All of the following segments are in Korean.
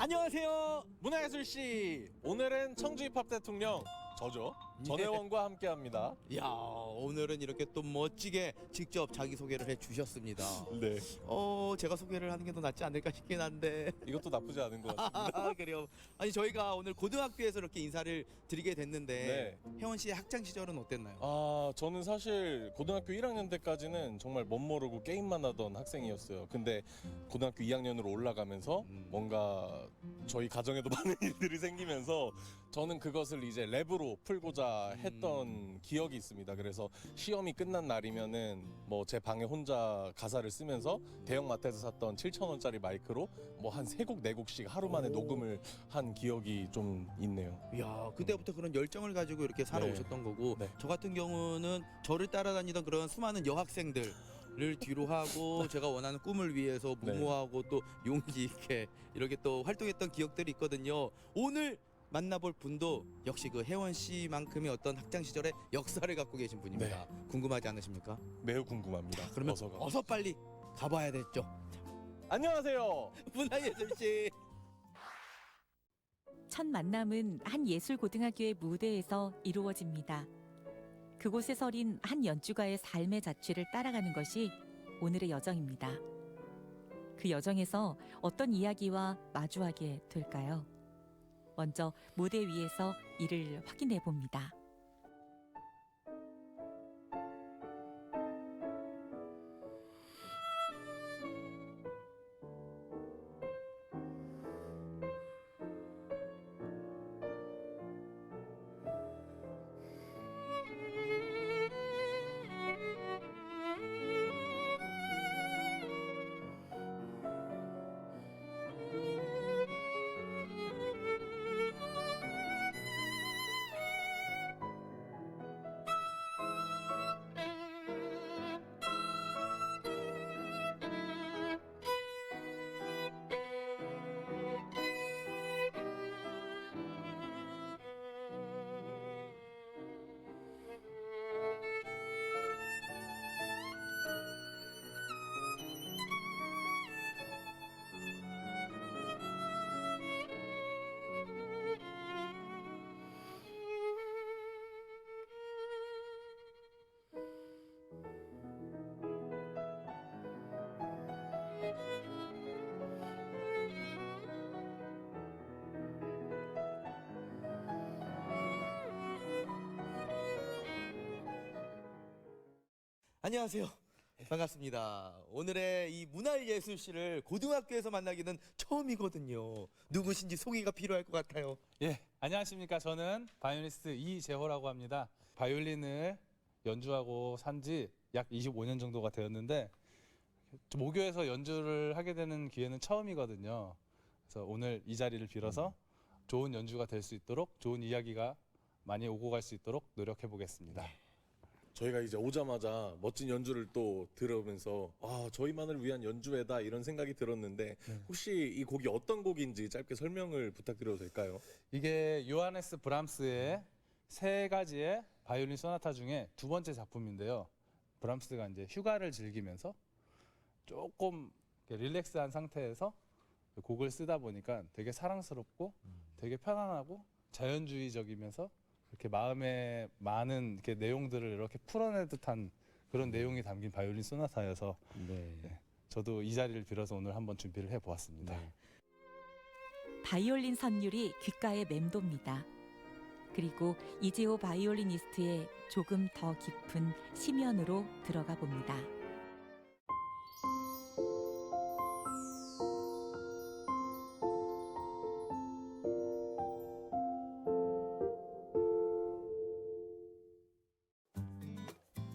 안녕하세요. 문화예술씨, 오늘은 청주 힙합 대통령 저죠, 전혜원과 함께합니다. 야, 오늘은 이렇게 또 멋지게 직접 자기소개를 해주셨습니다. 네, 제가 소개를 하는 게 더 낫지 않을까 싶긴 한데. 이것도 나쁘지 않은 것 같습니다. 그래요. 아니, 저희가 오늘 고등학교에서 이렇게 인사를 드리게 됐는데 혜원 씨의 학창 시절은 어땠나요? 저는 사실 고등학교 1학년 때까지는 정말 멋모르고 게임만 하던 학생이었어요. 근데 고등학교 2학년으로 올라가면서 뭔가 저희 가정에도 많은 일들이 생기면서 저는 그것을 이제 랩으로 풀고자 했던 기억이 있습니다. 그래서 시험이 끝난 날이면은 뭐 제 방에 혼자 가사를 쓰면서 대형마트에서 샀던 7,000원짜리 마이크로 뭐 한 3곡 4곡씩 하루 만에 녹음을 한 기억이 좀 있네요. 이야, 그때부터 그런 열정을 가지고 이렇게 살아오셨던 거고, 네. 저 같은 경우는 저를 따라다니던 그런 수많은 여학생들을 뒤로 하고 제가 원하는 꿈을 위해서 무모하고 또 용기 있게 이렇게 또 활동했던 기억들이 있거든요. 오늘 만나볼 분도 역시 그 혜원 씨만큼의 어떤 학창 시절의 역사를 갖고 계신 분입니다. 궁금하지 않으십니까? 매우 궁금합니다. 그러면 어서 빨리 가봐야 됐죠. 안녕하세요. 문화예술 씨. 첫 만남은 한 예술고등학교의 무대에서 이루어집니다. 그곳에 서린 한 연주가의 삶의 자취를 따라가는 것이 오늘의 여정입니다. 그 여정에서 어떤 이야기와 마주하게 될까요? 먼저 무대 위에서 이를 확인해 봅니다. 안녕하세요. 반갑습니다. 오늘의 이 문화예술 씨를 고등학교에서 만나기는 처음이거든요. 누구신지 소개가 필요할 것 같아요. 예, 안녕하십니까. 저는 바이올리니스트 이재호라고 합니다. 바이올린을 연주하고 산지 약 25년 정도가 되었는데 모교에서 연주를 하게 되는 기회는 처음이거든요. 그래서 오늘 이 자리를 빌어서 좋은 연주가 될 수 있도록, 좋은 이야기가 많이 오고 갈 수 있도록 노력해 보겠습니다. 저희가 이제 오자마자 멋진 연주를 또 들으면서 저희만을 위한 연주회다 이런 생각이 들었는데 혹시 이 곡이 어떤 곡인지 짧게 설명을 부탁드려도 될까요? 이게 요하네스 브람스의 3가지의 바이올린 소나타 중에 2번째 작품인데요. 브람스가 이제 휴가를 즐기면서 조금 릴렉스한 상태에서 곡을 쓰다 보니까 되게 사랑스럽고 되게 편안하고 자연주의적이면서 이렇게 마음에 많은 이렇게 내용들을 이렇게 풀어내 듯한 그런 내용이 담긴 바이올린 소나타여서 저도 이 자리를 빌어서 오늘 한번 준비를 해보았습니다. 바이올린 선율이 귓가에 맴돕니다. 그리고 이재호 바이올리니스트의 조금 더 깊은 심연으로 들어가 봅니다.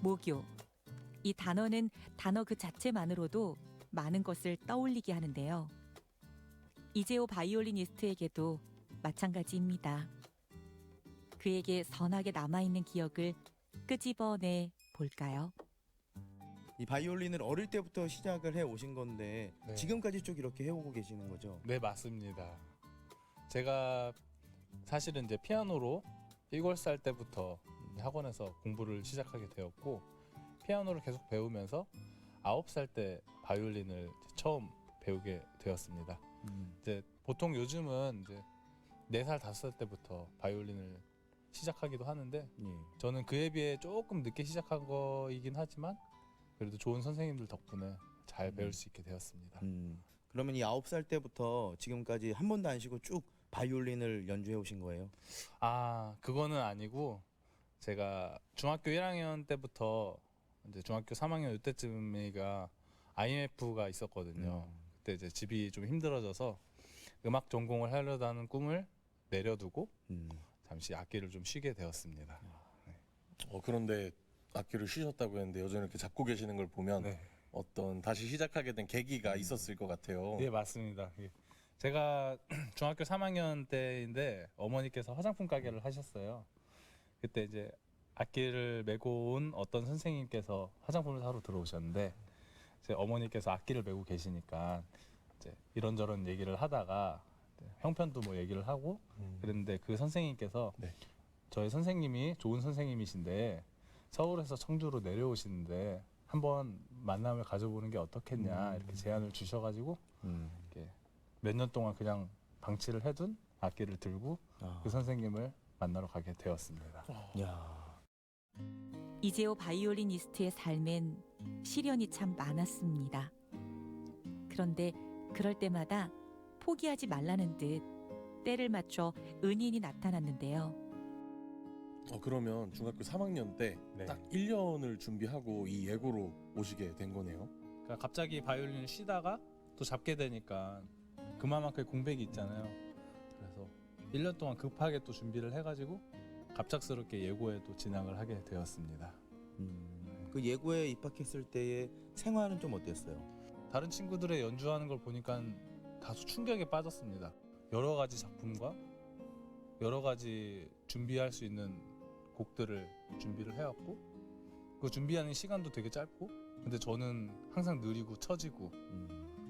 모교. 이 단어는 단어 그 자체만으로도 많은 것을 떠올리게 하는데요. 이재호 바이올리니스트에게도 마찬가지입니다. 그에게 선하게 남아있는 기억을 끄집어내 볼까요? 이 바이올린을 어릴 때부터 시작을 해 오신 건데 지금까지 쭉 이렇게 해오고 계시는 거죠? 네, 맞습니다. 제가 사실은 이제 피아노로 7살 때부터 학원에서 공부를 시작하게 되었고 피아노를 계속 배우면서 9살 때 바이올린을 처음 배우게 되었습니다. 이제 보통 요즘은 이제 4살, 5살 때부터 바이올린을 시작하기도 하는데 예. 저는 그에 비해 조금 늦게 시작한 거이긴 하지만 그래도 좋은 선생님들 덕분에 잘 배울 수 있게 되었습니다. 그러면 이 9살 때부터 지금까지 한 번도 안 쉬고 쭉 바이올린을 연주해 오신 거예요? 아, 그거는 아니고 제가 중학교 1학년 때부터 이제 중학교 3학년 이때쯤이가 IMF가 있었거든요. 그때 이제 집이 좀 힘들어져서 음악 전공을 하려다 하는 꿈을 내려두고 잠시 악기를 좀 쉬게 되었습니다. 그런데 악기를 쉬셨다고 했는데 여전히 이렇게 잡고 계시는 걸 보면 네. 어떤 다시 시작하게 된 계기가 있었을 것 같아요. 네, 맞습니다. 예. 제가 중학교 3학년 때인데 어머니께서 화장품 가게를 하셨어요. 그때 이제 악기를 메고 온 어떤 선생님께서 화장품을 사러 들어오셨는데 제 어머니께서 악기를 메고 계시니까 이제 이런저런 얘기를 하다가 형편도 뭐 얘기를 하고 그랬는데 그 선생님께서 네. 저희 선생님이 좋은 선생님이신데 서울에서 청주로 내려오시는데 한번 만남을 가져보는 게 어떻겠냐 이렇게 제안을 주셔가지고 이렇게 몇 년 동안 그냥 방치를 해둔 악기를 들고 그 선생님을 만나러 가게 되었습니다. 야. 이재호 바이올리니스트의 삶엔 시련이 참 많았습니다. 그런데 그럴 때마다 포기하지 말라는 듯 때를 맞춰 은인이 나타났는데요. 그러면 중학교 3학년 때 네. 딱 1년을 준비하고 이 예고로 오시게 된 거네요. 그러니까 갑자기 바이올린을 쉬다가 또 잡게 되니까 그만큼의 공백이 있잖아요. 그래서 1년 동안 급하게 또 준비를 해가지고 갑작스럽게 예고에 또 진학을 하게 되었습니다. 그 예고에 입학했을 때의 생활은 좀 어땠어요? 다른 친구들의 연주하는 걸 보니까 다소 충격에 빠졌습니다. 여러 가지 작품과 여러 가지 준비할 수 있는 곡들을 준비를 해왔고 그 준비하는 시간도 되게 짧고 근데 저는 항상 느리고 처지고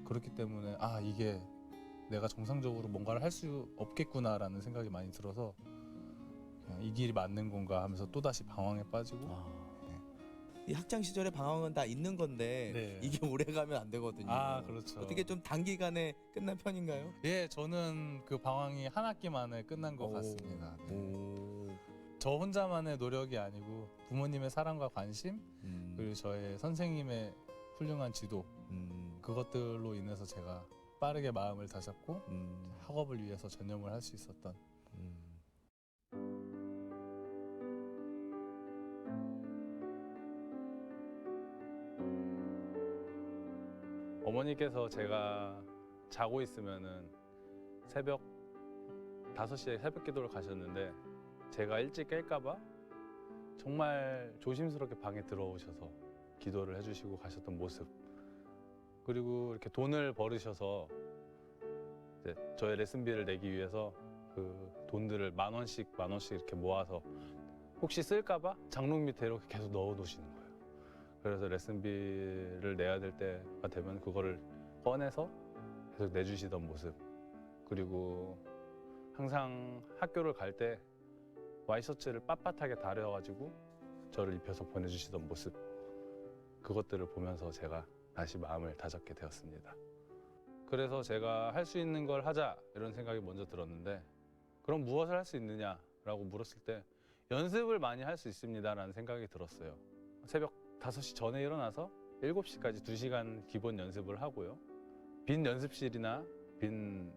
그렇기 때문에 아 이게 내가 정상적으로 뭔가를 할 수 없겠구나라는 생각이 많이 들어서 그냥 이 길이 맞는 건가 하면서 또다시 방황에 빠지고 이 학창 시절의 방황은 다 있는 건데 네. 이게 오래 가면 안 되거든요. 아 그렇죠. 어떻게 좀 단기간에 끝난 편인가요? 예 저는 그 방황이 한 학기 만에 끝난 것 오. 같습니다. 네. 오. 저 혼자만의 노력이 아니고 부모님의 사랑과 관심 그리고 저의 선생님의 훌륭한 지도 그것들로 인해서 제가 빠르게 마음을 다잡고 학업을 위해서 전념을 할 수 있었던 어머니께서 제가 자고 있으면은 새벽 5시에 새벽 기도를 가셨는데 제가 일찍 깰까봐 정말 조심스럽게 방에 들어오셔서 기도를 해주시고 가셨던 모습 그리고 이렇게 돈을 벌으셔서 이제 저의 레슨비를 내기 위해서 그 돈들을 만 원씩 이렇게 모아서 혹시 쓸까봐 장롱 밑에 이렇게 계속 넣어 놓으시는 거예요. 그래서 레슨비를 내야 될 때가 되면 그거를 꺼내서 계속 내주시던 모습 그리고 항상 학교를 갈 때 와이셔츠를 빳빳하게 다려가지고 저를 입혀서 보내주시던 모습 그것들을 보면서 제가 다시 마음을 다잡게 되었습니다. 그래서 제가 할 수 있는 걸 하자 이런 생각이 먼저 들었는데 그럼 무엇을 할 수 있느냐라고 물었을 때 연습을 많이 할 수 있습니다라는 생각이 들었어요. 새벽 5시 전에 일어나서 7시까지 2시간 기본 연습을 하고요. 빈 연습실이나 빈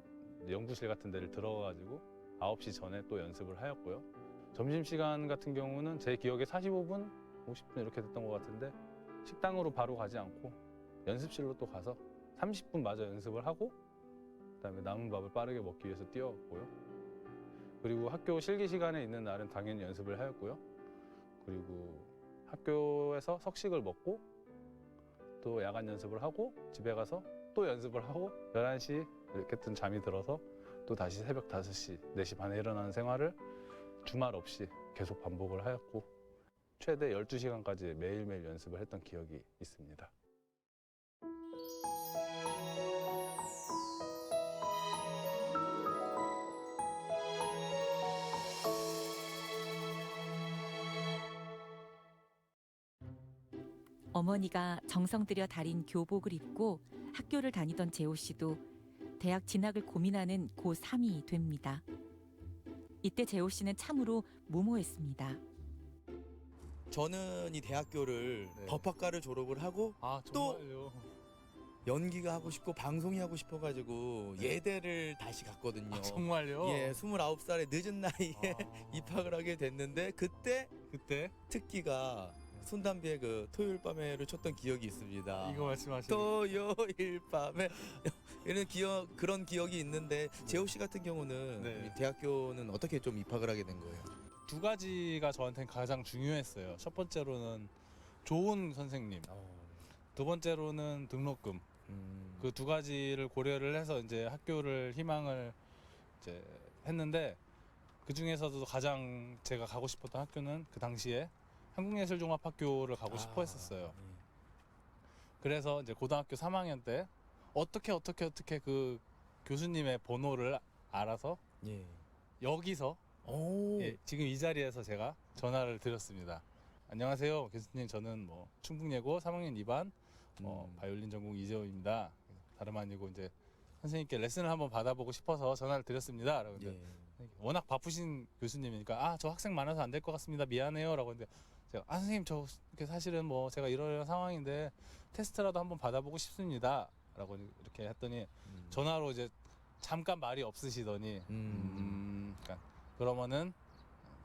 연구실 같은 데를 들어가가지고 9시 전에 또 연습을 하였고요. 점심시간 같은 경우는 제 기억에 45분, 50분 이렇게 됐던 것 같은데 식당으로 바로 가지 않고 연습실로 또 가서 30분 마저 연습을 하고 그다음에 남은 밥을 빠르게 먹기 위해서 뛰어왔고요. 그리고 학교 실기 시간에 있는 날은 당연히 연습을 하였고요. 그리고 학교에서 석식을 먹고 또 야간 연습을 하고 집에 가서 또 연습을 하고 11시 이렇게든 잠이 들어서 또 다시 새벽 5시, 4시 반에 일어나는 생활을 주말 없이 계속 반복을 하였고 최대 12시간까지 매일매일 연습을 했던 기억이 있습니다. 어머니가 정성 들여 다린 교복을 입고 학교를 다니던 재호 씨도 대학 진학을 고민하는 고3이 됩니다. 이때 재호 씨는 참으로 무모했습니다. 저는 이 대학교를 네. 법학과를 졸업을 하고 아 또 정말요? 연기가 하고 싶고 방송이 하고 싶어가지고 네. 예대를 다시 갔거든요. 아 정말요? 예, 29살의 늦은 나이에 아. 입학을 하게 됐는데 그때 그때 특기가 손담비의 그 토요일 밤에를 쳤던 기억이 있습니다. 이거 말씀하시는 토요일 밤에 이런 기억 그런 기억이 있는데 재호 씨 같은 경우는 네. 이 대학교는 어떻게 좀 입학을 하게 된 거예요? 두 가지가 저한테는 가장 중요했어요. 첫 번째로는 좋은 선생님, 두 번째로는 등록금. 그 두 가지를 고려를 해서 이제 학교를 희망을 이제 했는데 그 중에서도 가장 제가 가고 싶었던 학교는 그 당시에 한국예술종합학교를 가고 싶어 했었어요. 그래서 이제 고등학교 3학년 때 어떻게 그 교수님의 번호를 알아서 예. 여기서 오. 예, 지금 이 자리에서 제가 전화를 드렸습니다. 안녕하세요, 교수님. 저는 뭐 충북예고 3학년 2반 바이올린 전공 이재호입니다. 다름 아니고 이제 선생님께 레슨을 한번 받아보고 싶어서 전화를 드렸습니다. 라고 예. 워낙 바쁘신 교수님이니까 저 학생 많아서 안 될 것 같습니다. 미안해요라고 했는데 제가 선생님 저 사실은 뭐 제가 이런 상황인데 테스트라도 한번 받아보고 싶습니다라고 이렇게 했더니 전화로 이제 잠깐 말이 없으시더니 그러니까 그러면은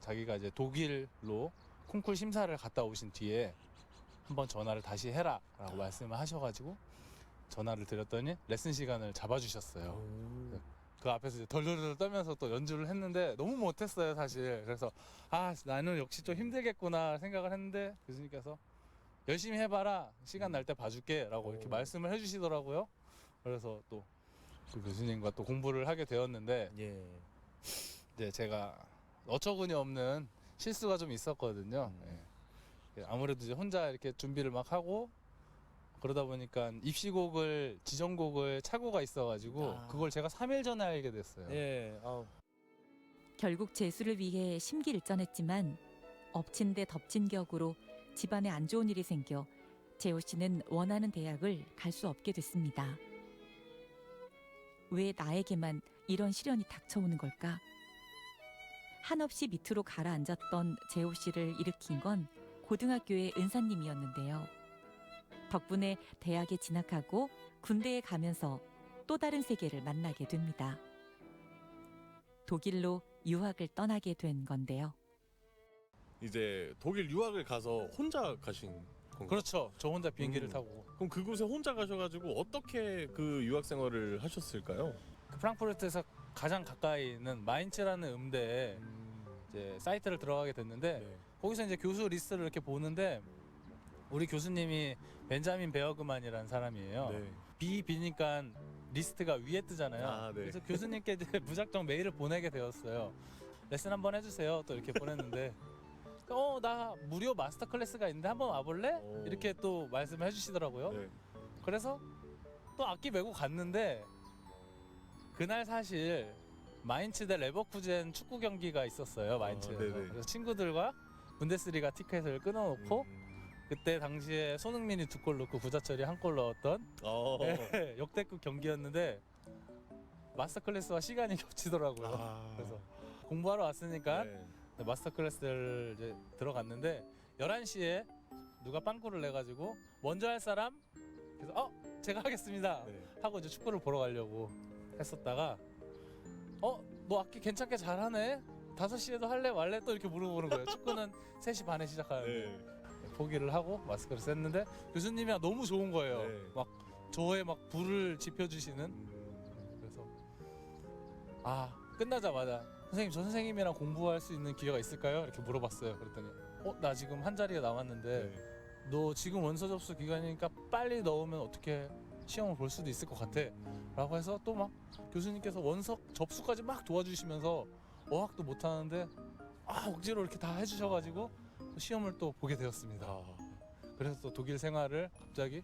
자기가 이제 독일로 콩쿨 심사를 갔다 오신 뒤에 한번 전화를 다시 해라라고 말씀을 하셔가지고 전화를 드렸더니 레슨 시간을 잡아주셨어요. 그 앞에서 이제 덜덜덜 떨면서 또 연주를 했는데 너무 못했어요 사실. 그래서 나는 역시 좀 힘들겠구나 생각을 했는데 교수님께서 열심히 해봐라, 시간 날 때 봐줄게 라고 이렇게 말씀을 해주시더라고요. 그래서 또 그 교수님과 또 공부를 하게 되었는데 예. 이제 제가 어처구니 없는 실수가 좀 있었거든요. 예. 아무래도 이제 혼자 이렇게 준비를 막 하고 그러다 보니까 입시곡을 지정곡을 착오가 있어가지고 그걸 제가 3일 전에 알게 됐어요. 예. 아우. 결국 재수를 위해 심기일전했지만 엎친 데 덮친 격으로 집안에 안 좋은 일이 생겨 재호 씨는 원하는 대학을 갈 수 없게 됐습니다. 왜 나에게만 이런 시련이 닥쳐오는 걸까? 한없이 밑으로 가라앉았던 재호 씨를 일으킨 건 고등학교의 은사님이었는데요. 덕분에 대학에 진학하고 군대에 가면서 또 다른 세계를 만나게 됩니다. 독일로 유학을 떠나게 된 건데요. 이제 독일 유학을 가서 혼자 가신 건가요? 그렇죠. 저 혼자 비행기를 타고 그럼 그곳에 혼자 가셔가지고 어떻게 그 유학 생활을 하셨을까요? 그 프랑크푸르트에서 가장 가까이 있는 마인츠라는 음대에 이제 사이트를 들어가게 됐는데 네. 거기서 이제 교수 리스트를 이렇게 보는데 우리 교수님이 벤자민 베어그만이라는 사람이에요. 네. 비니까 리스트가 위에 뜨잖아요. 아, 네. 그래서 교수님께 이제 무작정 메일을 보내게 되었어요. 레슨 한번 해주세요. 또 이렇게 보냈는데 나 무료 마스터 클래스가 있는데 한번 와볼래? 오. 이렇게 또 말씀을 해주시더라고요. 네. 그래서 또 악기 메고 갔는데 그날 사실 마인츠 대 레버쿠젠 축구 경기가 있었어요. 마인츠에서. 네네. 그래서 친구들과 분데스리가 티켓을 끊어놓고 그때 당시에 손흥민이 2골 넣고 구자철이 1골 넣었던 역대급 경기였는데 마스터 클래스와 시간이 겹치더라고요. 그래서 공부하러 왔으니까 네. 마스터 클래스를 이제 들어갔는데 11시에 누가 빵꾸를 내가지고 먼저 할 사람 그래서 제가 하겠습니다 네. 하고 이제 축구를 보러 가려고 했었다가 너 악기 괜찮게 잘하네 5시에도 할래 말래 또 이렇게 물어보는 거예요. 축구는 3시 반에 시작하는데 네. 포기를 하고 마스터 클래스 했는데 교수님이 너무 좋은 거예요. 네. 막 저의 막 불을 지펴주시는. 그래서 끝나자마자 선생님 저 선생님이랑 공부할 수 있는 기회가 있을까요? 이렇게 물어봤어요. 그랬더니 나 지금 한 자리가 남았는데 네. 너 지금 원서 접수 기간이니까 빨리 넣으면 어떻게 시험을 볼 수도 있을 것 같아 라고 해서 또 막 교수님께서 원서 접수까지 막 도와주시면서 어학도 못하는데 억지로 이렇게 다 해주셔가지고 시험을 또 보게 되었습니다. 그래서 또 독일 생활을 갑자기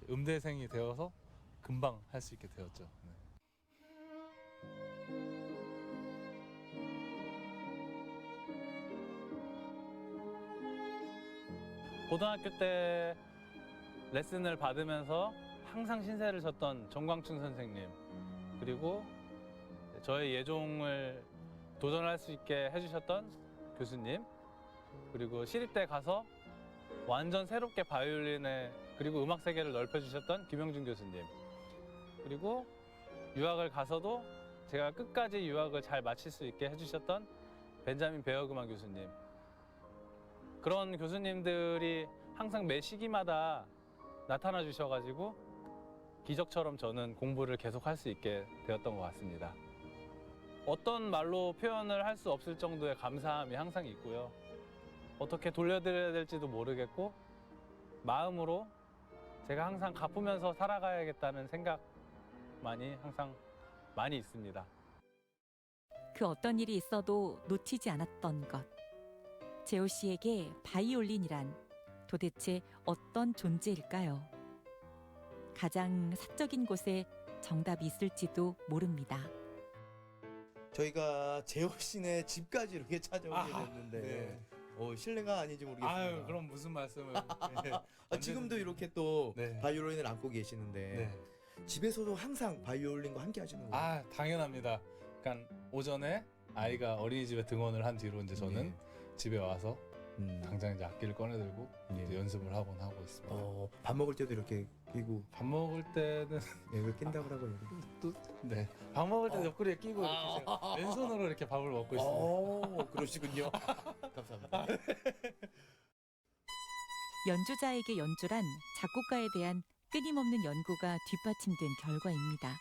음대생이 되어서 금방 할 수 있게 되었죠. 네. 고등학교 때 레슨을 받으면서 항상 신세를 졌던 정광춘 선생님 그리고 저의 예종을 도전할 수 있게 해주셨던 교수님, 그리고 시립대 가서 완전 새롭게 바이올린에 그리고 음악 세계를 넓혀주셨던 김영준 교수님, 그리고 유학을 가서도 제가 끝까지 유학을 잘 마칠 수 있게 해주셨던 벤자민 베어그만 교수님, 그런 교수님들이 항상 매 시기마다 나타나 주셔가지고 기적처럼 저는 공부를 계속 할 수 있게 되었던 것 같습니다. 어떤 말로 표현을 할 수 없을 정도의 감사함이 항상 있고요. 어떻게 돌려드려야 될지도 모르겠고 마음으로 제가 항상 갚으면서 살아가야겠다는 생각만이 항상 많이 있습니다. 그 어떤 일이 있어도 놓치지 않았던 것. 재호 씨에게 바이올린이란 도대체 어떤 존재일까요? 가장 사적인 곳에 정답이 있을지도 모릅니다. 저희가 재호 씨네 집까지 이렇게 찾아오게 아하, 됐는데 네. 실례가 아닌지 모르겠습니다. 아유, 그럼 무슨 말씀을. 지금도 이렇게 또 네. 바이올린을 안고 계시는데 네. 집에서도 항상 바이올린과 함께 하시는 거예요? 아, 당연합니다. 그러니까 오전에 아이가 어린이집에 등원을 한 뒤로 이제 저는 네. 집에 와서 음. 당장 이제 악기를 꺼내들고 예. 이제 연습을 하곤 하고 있습니다. 밥 먹을 때도 이렇게 끼고 밥 먹을 때는 이걸 낀다고 하고 네, 밥 먹을 때 옆구리에 끼고 이렇게 제가 왼손으로 이렇게 밥을 먹고 있습니다. 그러시군요. 감사합니다. 연주자에게 연주란 작곡가에 대한 끊임없는 연구가 뒷받침된 결과입니다.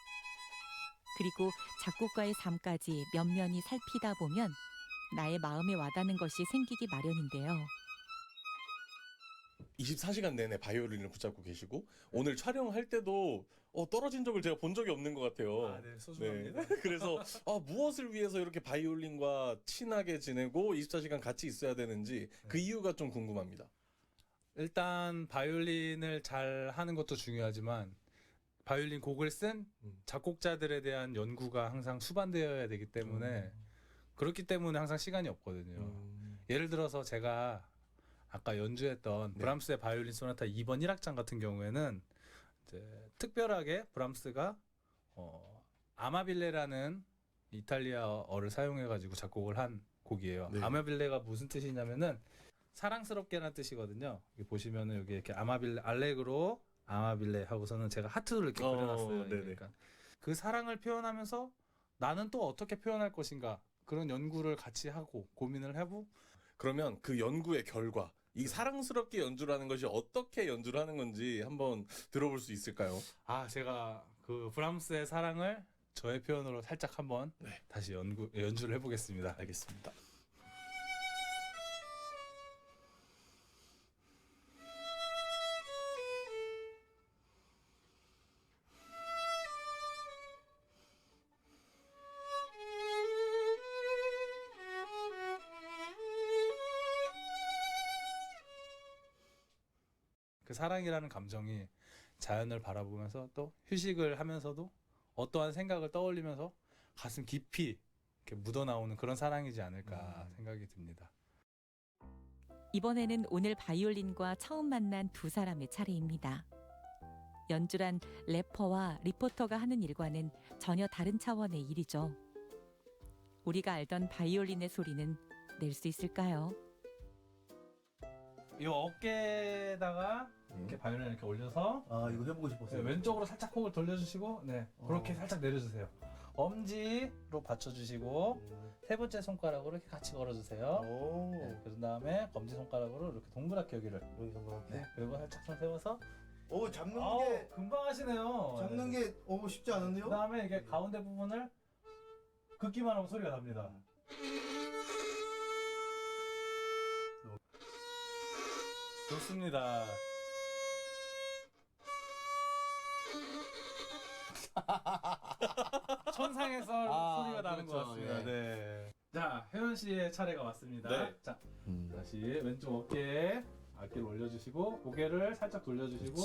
그리고 작곡가의 삶까지 면면히 살피다 보면 나의 마음에 와닿는 것이 생기기 마련인데요. 24시간 내내 바이올린을 붙잡고 계시고 오늘 촬영할 때도 떨어진 적을 제가 본 적이 없는 것 같아요. 네, 소중합니다. 그래서 무엇을 위해서 이렇게 바이올린과 친하게 지내고 24시간 같이 있어야 되는지 그 이유가 좀 궁금합니다. 일단 바이올린을 잘 하는 것도 중요하지만 바이올린 곡을 쓴 작곡자들에 대한 연구가 항상 수반되어야 되기 때문에 그렇기 때문에 항상 시간이 없거든요. 예를 들어서 제가 아까 연주했던 네. 브람스의 바이올린 소나타 2번 1악장 같은 경우에는 이제 특별하게 브람스가 아마빌레라는 이탈리아어를 사용해가지고 작곡을 한 곡이에요. 네. 아마빌레가 무슨 뜻이냐면은 사랑스럽게라는 뜻이거든요. 여기 보시면은 여기 이렇게 아마빌레 알레그로 아마빌레 하고서는 제가 하트를 이렇게 그려놨어요. 네네. 그러니까 그 사랑을 표현하면서 나는 또 어떻게 표현할 것인가 그런 연구를 같이 하고 고민을 해보고 그러면 그 연구의 결과 이 사랑스럽게 연주라는 것이 어떻게 연주를 하는 건지 한번 들어볼 수 있을까요? 제가 그 브람스의 사랑을 저의 표현으로 살짝 한번 다시 연주를 해보겠습니다. 알겠습니다. 그 사랑이라는 감정이 자연을 바라보면서 또 휴식을 하면서도 어떠한 생각을 떠올리면서 가슴 깊이 이렇게 묻어나오는 그런 사랑이지 않을까 생각이 듭니다. 이번에는 오늘 바이올린과 처음 만난 두 사람의 차례입니다. 연주란 래퍼와 리포터가 하는 일과는 전혀 다른 차원의 일이죠. 우리가 알던 바이올린의 소리는 낼 수 있을까요? 이 어깨에다가 이렇게 바이올린 이렇게 올려서 이거 해보고 싶었어요. 왼쪽으로 살짝 콕을 돌려주시고 그렇게 살짝 내려주세요. 엄지로 받쳐주시고 세 번째 손가락으로 이렇게 같이 걸어주세요. 그런 다음에 검지 손가락으로 이렇게 동그랗게 여기를 그리고 살짝 손 세워서 잡는 금방 하시네요. 게 쉽지 않은데요? 그 다음에 이게 가운데 부분을 긋기만 하면 소리가 납니다. 좋습니다. 천상에서 소리가 나는 것 같습니다. 예. 네. 자, 혜연 씨의 차례가 왔습니다. 네. 자, 다시 왼쪽 어깨에 어깨를 올려주시고 고개를 살짝 돌려주시고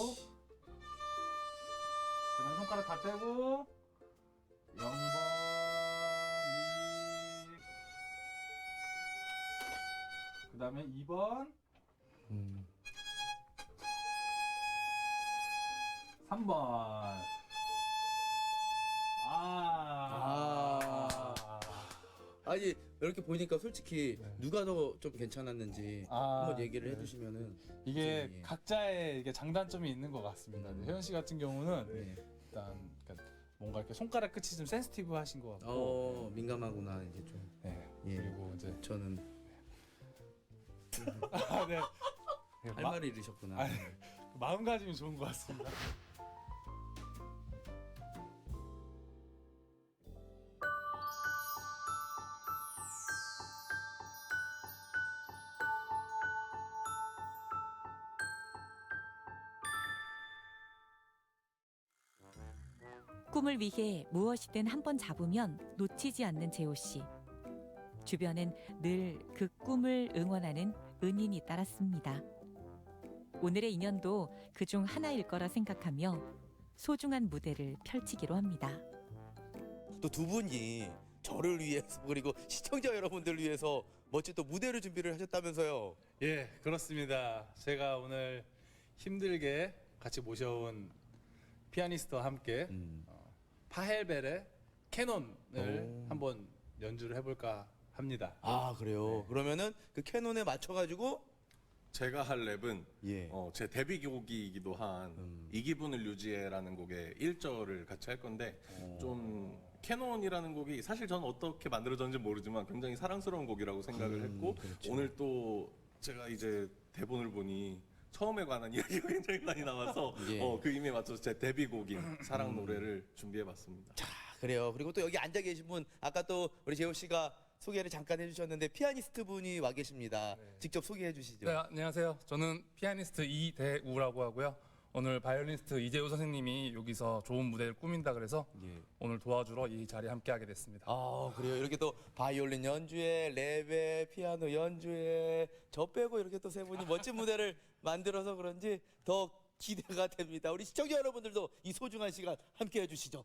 그다음 손가락 다 떼고 0번 2 그다음에 2번 3번 아니 이렇게 보니까 솔직히 네. 누가 더 좀 괜찮았는지 한번 얘기를 해주시면은. 이게 예. 각자의 이게 장단점이 있는 것 같습니다. 혜연 씨 같은 경우는 네. 일단 그러니까 뭔가 이렇게 손가락 끝이 좀 센시티브하신 것 같고, 민감하구나 이제 좀. 네. 예. 그리고 이제 저는 네. 네, 할 말을 잃으셨구나. 아니, 마음가짐이 좋은 것 같습니다. 꿈을 위해 무엇이든 한번 잡으면 놓치지 않는 재호 씨. 주변엔 늘 그 꿈을 응원하는 은인이 따랐습니다. 오늘의 인연도 그중 하나일 거라 생각하며 소중한 무대를 펼치기로 합니다. 또 두 분이 저를 위해서 그리고 시청자 여러분들을 위해서 멋진 또 무대를 준비를 하셨다면서요. 예, 그렇습니다. 제가 오늘 힘들게 같이 모셔온 피아니스트와 함께 파헬벨의 캐논을 오. 한번 연주를 해볼까 합니다. 아 그래요. 그러면은 그 캐논에 맞춰가지고 제가 할 랩은 예. 제 데뷔곡이기도 한 이 기분을 유지해라는 곡의 1절을 같이 할 건데 좀 캐논이라는 곡이 사실 저는 어떻게 만들어졌는지 모르지만 굉장히 사랑스러운 곡이라고 생각을 했고 그렇죠. 오늘 또 제가 이제 대본을 보니 처음에 관한 이야기가 굉장히 많이 나와서 예. 그 의미에 맞춰서 제 데뷔곡인 사랑 노래를 준비해봤습니다. 자 그래요. 그리고 또 여기 앉아 계신 분 아까 또 우리 재호 씨가 소개를 잠깐 해주셨는데 피아니스트 분이 와 계십니다. 직접 소개해 주시죠. 네, 안녕하세요. 저는 피아니스트 이대우라고 하고요. 오늘 바이올리니스트 이재우 선생님이 여기서 좋은 무대를 꾸민다 그래서 예. 오늘 도와주러 이 자리에 함께하게 됐습니다. 아 그래요. 이렇게 또 바이올린 연주에 랩에 피아노 연주에 저 빼고 이렇게 또 세 분이 멋진 무대를 만들어서 그런지 더 기대가 됩니다. 우리 시청자 여러분들도 이 소중한 시간 함께 해주시죠.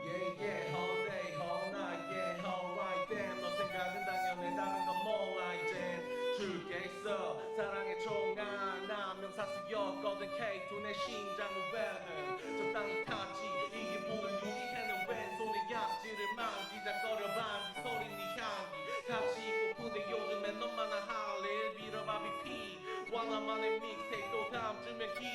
Yeah, yeah, all day, all night, yeah, alright, damn. 너 생각은 당연해, 다른 건 몰라, 이젠 줄게 있어. 사랑의 총알, 나 명사수였거든, K2 내 심장은 왜는 적당히 탔지. 이 기분을 유지해는 왼손에 약지를 만기작거려 반디 소리 네 향기. 같이 있고픈데 요즘엔 너만 할 일, 빌어봐 BP. 왕나만의 믹스테이프 또 다음 주면 기.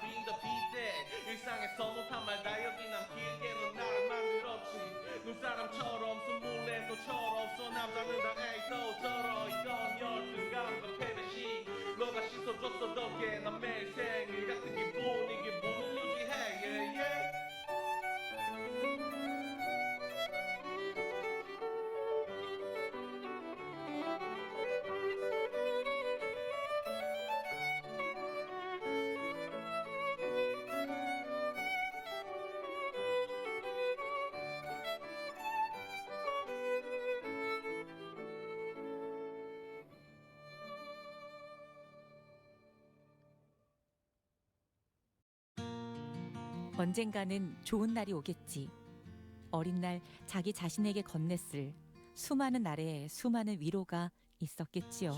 Being the beat that 일상에서 못한 말 다 여기 남길게 넌 나를 만들었지 눈사람처럼 스물네 너처럼 남자는 다 에이도 저러 이건 열등감과 패배식 너가 씻어줬어 덕에 난 매일 생일 같은 기분 이 기분을 유지해 yeah, yeah. 언젠가는 좋은 날이 오겠지. 어린 날 자기 자신에게 건넸을 수많은 날의 수많은 위로가 있었겠지요.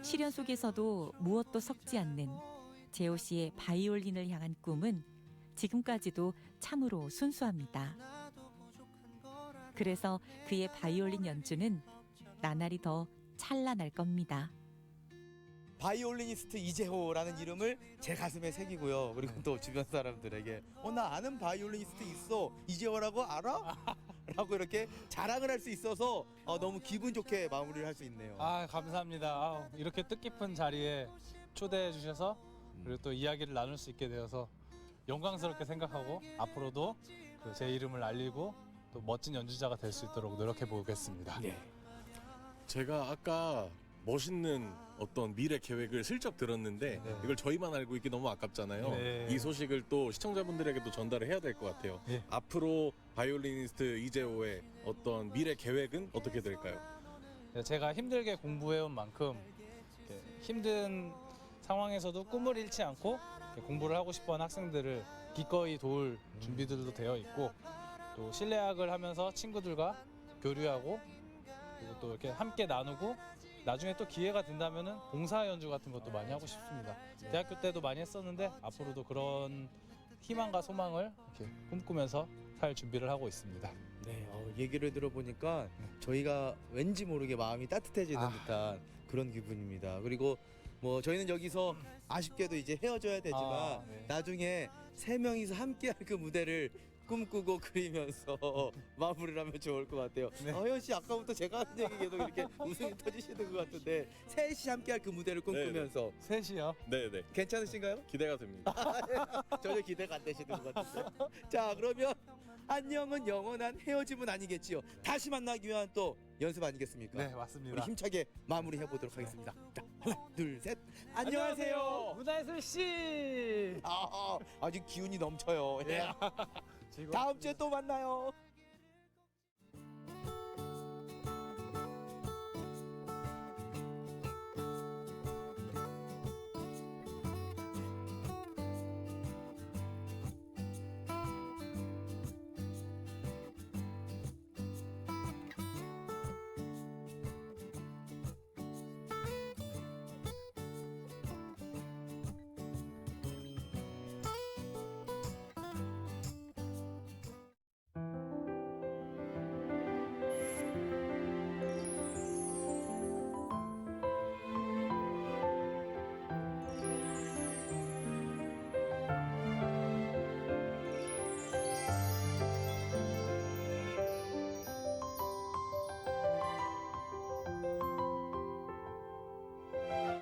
시련 속에서도 무엇도 섞지 않는 재호 씨의 바이올린을 향한 꿈은 지금까지도 참으로 순수합니다. 그래서 그의 바이올린 연주는 나날이 더 찬란할 겁니다. 바이올리니스트 이재호라는 이름을 제 가슴에 새기고요. 그리고 또 주변 사람들에게 나 아는 바이올리니스트 있어. 이재호라고 알아? 라고 이렇게 자랑을 할 수 있어서 너무 기분 좋게 마무리를 할 수 있네요. 아, 감사합니다. 이렇게 뜻깊은 자리에 초대해 주셔서 그리고 또 이야기를 나눌 수 있게 되어서 영광스럽게 생각하고 앞으로도 그 제 이름을 알리고 또 멋진 연주자가 될 수 있도록 노력해 보겠습니다. 네. 제가 아까 멋있는 어떤 미래 계획을 슬쩍 들었는데 네. 이걸 저희만 알고 있기 너무 아깝잖아요. 네. 이 소식을 또 시청자분들에게도 전달을 해야 될 것 같아요. 네. 앞으로 바이올리니스트 이재호의 어떤 미래 계획은 어떻게 될까요? 제가 힘들게 공부해온 만큼 이렇게 힘든 상황에서도 꿈을 잃지 않고 이렇게 공부를 하고 싶어하는 학생들을 기꺼이 도울 준비들도 되어 있고, 또 실내악을 하면서 친구들과 교류하고 그리고 또 이렇게 함께 나누고 나중에 또 기회가 된다면은 봉사 연주 같은 것도 많이 하고 싶습니다. 대학교 때도 많이 했었는데 앞으로도 그런 희망과 소망을 이렇게 꿈꾸면서 살 준비를 하고 있습니다. 네, 얘기를 들어보니까 저희가 왠지 모르게 마음이 따뜻해지는 듯한 그런 기분입니다. 그리고 뭐 저희는 여기서 아쉽게도 이제 헤어져야 되지만 네. 나중에 세 명이서 함께할 그 무대를 꿈꾸고 그리면서 마무리를 하면 좋을 것 같아요. 네. 허연 씨 아까부터 제가 하는 얘기 계속 이렇게 웃음이 터지시는 것 같은데 셋이 함께할 그 무대를 꿈꾸면서 셋이요. 네네. 괜찮으신가요? 기대가 됩니다. 전혀 기대가 안 되시는 것 같은데. 자, 그러면 안녕은 영원한 헤어짐은 아니겠지요. 다시 만나기 위한 또 연습 아니겠습니까? 네, 우리 맞습니다. 힘차게 마무리해 보도록 하겠습니다. 자, 하나, 둘, 셋. 안녕하세요. 문화예술 씨. 아주 기운이 넘쳐요. 예. 지금 다음 주에 또 만나요.